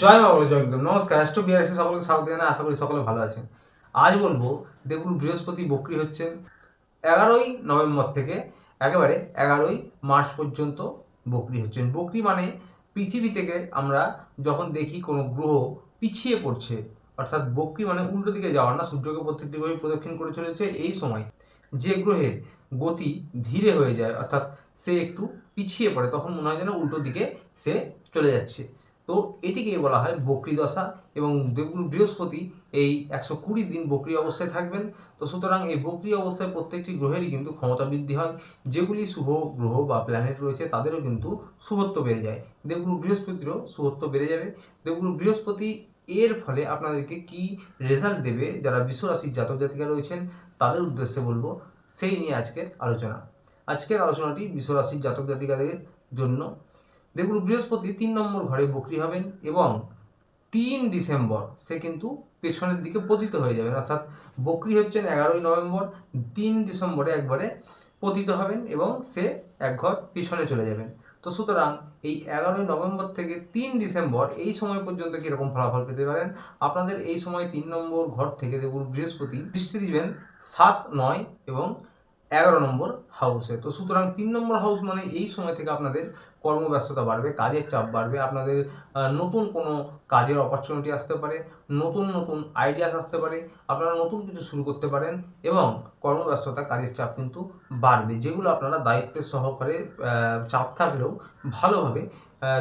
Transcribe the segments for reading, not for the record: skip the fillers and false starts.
জয় মা বলে জয় গুরু। নমস্কার, অ্যাস্ট্রো বিআরএসে সকলকে স্বাগত জানাই। আশা করি সকলে ভালো আছেন। আজ বলবো দেবগুরু বৃহস্পতি বক্রী হচ্ছেন 11ই নভেম্বর থেকে একেবারে 11ই মার্চ পর্যন্ত বক্রী হচ্ছেন। বক্রী মানে পৃথিবী থেকে আমরা যখন দেখি কোনো গ্রহ পিছিয়ে পড়ছে, অর্থাৎ বক্রী মানে উল্টো দিকে যাওয়া না, সূর্যকে প্রত্যেকটি গ্রহে প্রদক্ষিণ করে চলেছে, এই সময় যে গ্রহের গতি ধীরে হয়ে যায়, অর্থাৎ সে একটু পিছিয়ে পড়ে, তখন মনে হয় যেন উল্টো দিকে সে চলে যাচ্ছে। তো এটিকেই বলা হয় বক্রী দশা। এবং দেবগুরু বৃহস্পতি এই 120 দিন বক্রী অবস্থায় থাকবেন। তো সুতরাং এই বক্রী অবস্থায় প্রত্যেকটি গ্রহেরই কিন্তু ক্ষমতা বৃদ্ধি হয়। যেগুলি শুভ গ্রহ বা প্ল্যানেট রয়েছে তাদেরও কিন্তু শুভত্ব বেড়ে যায়। দেবগুরু বৃহস্পতিরও শুভত্ব বেড়ে যাবে। দেবগুরু বৃহস্পতি এর ফলে আপনাদেরকে কি রেজাল্ট দেবে, যারা বিশ্বরাশির জাতক জাতিকা রয়েছেন তাদের উদ্দেশ্যে বলবো, সেই নিয়ে আজকের আলোচনা। আজকের আলোচনাটি বিশ্বরাশির জাতক জাতিকাদের জন্য। দেবগুরু বৃহস্পতি 3 নম্বর ঘরে বক্রী হবেন এবং 3 ডিসেম্বর সে কিন্তু পেছনের দিকে পতিত হয়ে যাবেন, অর্থাৎ বক্রী হচ্ছেন 11ই নভেম্বর, 3 ডিসেম্বরে একবারে পতিত হবেন এবং সে এক ঘর পিছনে চলে যাবেন। তো সুতরাং এই 11ই নভেম্বর থেকে 3 ডিসেম্বর এই সময় পর্যন্ত কীরকম ফলাফল পেতে পারেন। আপনাদের এই সময় 3 নম্বর ঘর থেকে দেবগুরু বৃহস্পতি দৃষ্টি দিবেন 7, 9 এবং 11 নম্বর হাউসে। তো সুতরাং 3 নম্বর হাউস মানে এই সময় থেকে আপনাদের কর্মব্যস্ততা বাড়বে, কাজের চাপ বাড়বে, আপনাদের নতুন কোনো কাজের অপরচুনিটি আসতে পারে, নতুন নতুন আইডিয়াস আসতে পারে, আপনারা নতুন কিছু শুরু করতে পারেন এবং কর্মব্যস্ততা, কাজের চাপ কিন্তু বাড়বে, যেগুলো আপনারা দায়িত্বের সহকারে চাপ থাকলেও ভালোভাবে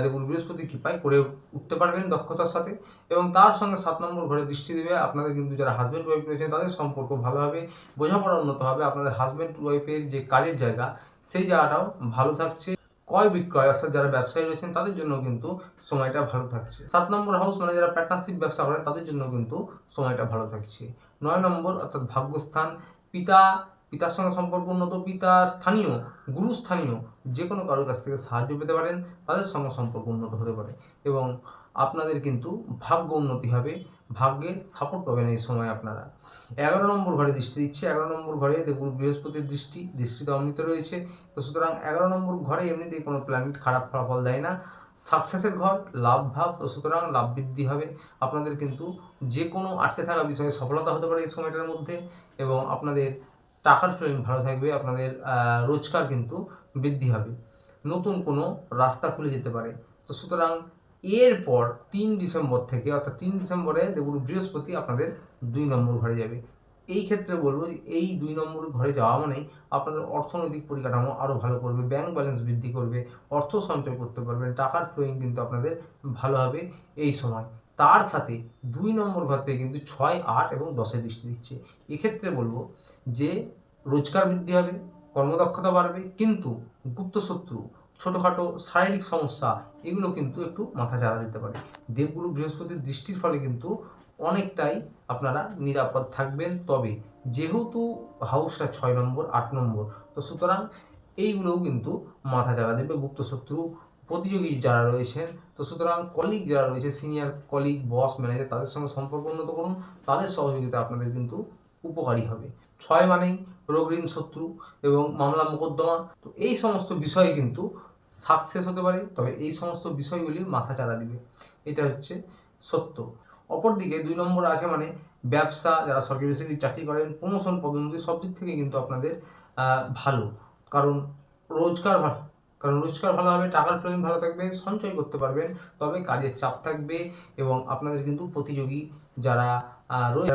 দেবগুরু বৃহস্পতির কৃপায় করে উঠতে পারবেন দক্ষতার সাথে। এবং তার সঙ্গে 7 নম্বর ঘরে দৃষ্টি দেবে আপনাদের কিন্তু যারা হাজব্যান্ড ওয়াইফ রয়েছেন তাদের সম্পর্ক ভালো হবে, বোঝাপড়া উন্নত হবে, আপনাদের হাজব্যান্ড ওয়াইফের যে কাজের জায়গা সেই জায়গাটাও ভালো থাকছে। ক্রয় বিক্রয় অর্থাৎ যারা ব্যবসায়ী রয়েছেন তাদের জন্য কিন্তু সময়টা ভালো থাকছে। 7 নম্বর হাউস মানে যারা পার্টনারশিপ ব্যবসা করেন তাদের জন্য কিন্তু সময়টা ভালো থাকছে। 9 নম্বর অর্থাৎ ভাগ্যস্থান, পিতা, পিতার সঙ্গে সম্পর্ক উন্নত, পিতা স্থানীয়, গুরুস্থানীয় যে কোনো কারোর কাছ থেকে সাহায্য পেতে পারেন, তাদের সঙ্গে সম্পর্ক উন্নত হতে পারে এবং আপনাদের কিন্তু ভাগ্য উন্নতি হবে, ভাগ্যের সাপোর্ট পাবেন এই সময় আপনারা। 11 নম্বর ঘরে দৃষ্টি দিচ্ছে, 11 নম্বর ঘরে দেবগুরু বৃহস্পতির দৃষ্টিতে অমৃত রয়েছে। তো সুতরাং 11 নম্বর ঘরে এমনিতেই কোনো প্ল্যানেট খারাপ ফলাফল দেয় না, সাকসেসের ঘর, লাভ ভাব। তো সুতরাং লাভ বৃদ্ধি হবে, আপনাদের কিন্তু যে কোনো আটকে থাকা বিষয়ে সফলতা হতে পারে এই সময়টার মধ্যে এবং আপনাদের টাকার ফ্লোইং ভালো থাকবে, আপনাদের রোজগার কিন্তু বৃদ্ধি হবে, নতুন কোনো রাস্তা খুলে যেতে পারে। তো সুতরাং এরপর 3 ডিসেম্বর থেকে, অর্থাৎ 3 ডিসেম্বরে দেবগুরু বৃহস্পতি আপনাদের 2 নম্বর ঘরে যাবে। এই ক্ষেত্রে বলবো যে এই 2 নম্বর ঘরে যাওয়া মানেই আপনাদের অর্থনৈতিক পরিকাঠামো আরও ভালো করবে, ব্যাংক ব্যালেন্স বৃদ্ধি করবে, অর্থ সঞ্চয় করতে পারবেন, টাকার ফ্লোইং কিন্তু আপনাদের ভালো হবে এই সময়। তার সাথে 2 নম্বর ঘর থেকে কিন্তু 6, 8 এবং 10-এ দৃষ্টি দিচ্ছে। এক্ষেত্রে বলবো যে রোজগার বৃদ্ধি হবে, কর্মদক্ষতা বাড়বে, কিন্তু গুপ্তশত্রু, ছোটোখাটো শারীরিক সমস্যা এগুলো কিন্তু একটু মাথা চাড়া দিতে পারে। দেবগুরু বৃহস্পতির দৃষ্টির ফলে কিন্তু অনেকটাই আপনারা নিরাপদ থাকবেন। তবে যেহেতু হাউসটা 6 নম্বর, 8 নম্বর, তো সুতরাং এইগুলোও কিন্তু মাথা চাড়া দেবে, গুপ্তশত্রু, প্রতিযোগী যারা রয়েছেন। তো সুতরাং কলিগ যারা রয়েছে, সিনিয়র কলিগ, বস, ম্যানেজার, তাদের সঙ্গে সম্পর্ক উন্নত করুন, তাদের সহযোগিতা আপনাদের কিন্তু উপকারী হবে। 6 মানেই রোগ, ঋণ, শত্রু এবং মামলা মোকদ্দমা। তো এই সমস্ত বিষয়ে কিন্তু সাকসেস হতে পারে, তবে এই সমস্ত বিষয়গুলি মাথা চাড়া দিবে, এটা হচ্ছে সত্য। অপরদিকে 2 নম্বর আছে মানে ব্যবসা, যারা সরকারি বেসরকারি চাকরি করেন, প্রমোশন, পদোন্নতি সব দিক থেকে কিন্তু আপনাদের ভালো, কারণ রোজগার ভালো, রোজগার ভালো হবে, টাকার ফ্লোইং ভালো থাকবে, সঞ্চয় করতে পারবেন, তবে কাজের চাপ থাকবে এবং আপনাদের কিন্তু প্রতিযোগী যারা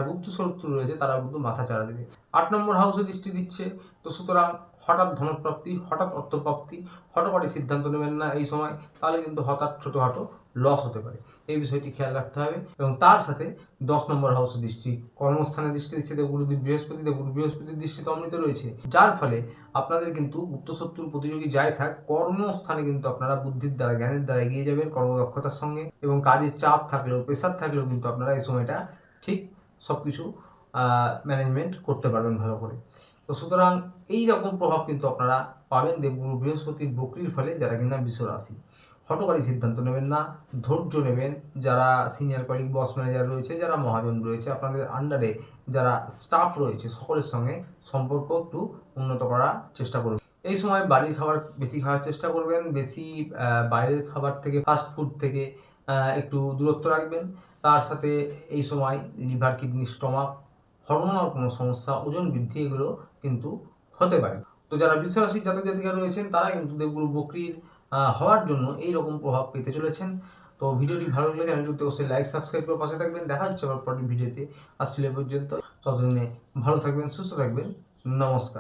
গুপ্ত শত্রু রয়েছে তারা কিন্তু মাথা চাড়া দেবে। 8 নম্বর হাউসে দৃষ্টি দিচ্ছে। তো সুতরাং হঠাৎ ধনপ্রাপ্তি, হঠাৎ অর্থপ্রাপ্তি, হঠাৎ সিদ্ধান্ত নেবেন না এই সময়, তাহলে কিন্তু হঠাৎ ছোটোখাটো লস হতে পারে, এই বিষয়টি খেয়াল রাখতে হবে। এবং তার সাথে 10 নম্বর হাউসে দৃষ্টি, কর্মস্থানে দৃষ্টি দিচ্ছে দেবগুরু বৃহস্পতি, দেবগুরু বৃহস্পতির দৃষ্টিতে অমৃত রয়েছে, যার ফলে আপনাদের কিন্তু গুপ্তশত্রুর প্রতিযোগী যাই থাক, কর্মস্থানে কিন্তু আপনারা বুদ্ধির দ্বারা, জ্ঞানের দ্বারা এগিয়ে যাবেন কর্মদক্ষতার সঙ্গে, এবং কাজের চাপ থাকলেও, প্রেশার থাকলেও কিন্তু আপনারা এই সময়টা ঠিক সব কিছু ম্যানেজমেন্ট করতে পারবেন ভালো করে। তো সুতরাং এই রকম প্রভাব কিন্তু আপনারা পাবেন দেবগুরু বৃহস্পতির বক্রির ফলে, যারা কিনা বিশ্ব রাশি। হঠকারী সিদ্ধান্ত নেবেন না, ধৈর্য নেবেন, যারা সিনিয়র কলিগ, বস, ম্যানেজার রয়েছে, যারা মহাজন রয়েছে, আপনাদের আন্ডারে যারা স্টাফ রয়েছে, সকলের সঙ্গে সম্পর্ক একটু উন্নত করার চেষ্টা করবেন। এই সময় বাড়ির খাবার বেশি খাওয়ার চেষ্টা করবেন, বেশি বাইরের খাবার থেকে, ফাস্ট ফুড থেকে একটু দূরত্ব রাখবেন। তার সাথে এই সময় লিভার, কিডনি, স্টমাক, হরমোনাল কোনো সমস্যা, ওজন বৃদ্ধি এগুলো কিন্তু হতে পারে। তো যারা বৃষ রাশির জাতক জাতিকা রয়েছেন তারা কিন্তু দেবগুরু বকরির হওয়ার জন্য এই রকম প্রভাব পেতে চলেছেন। তো ভিডিওটি ভালো লাগলে চ্যানেলটিতে অবশ্যই লাইক সাবস্ক্রাইব করে পাশে থাকবেন। দেখা হচ্ছে আবার পরের ভিডিওতে। আসলে পর্যন্ত ততদিনে ভালো থাকবেন, সুস্থ থাকবেন। নমস্কার।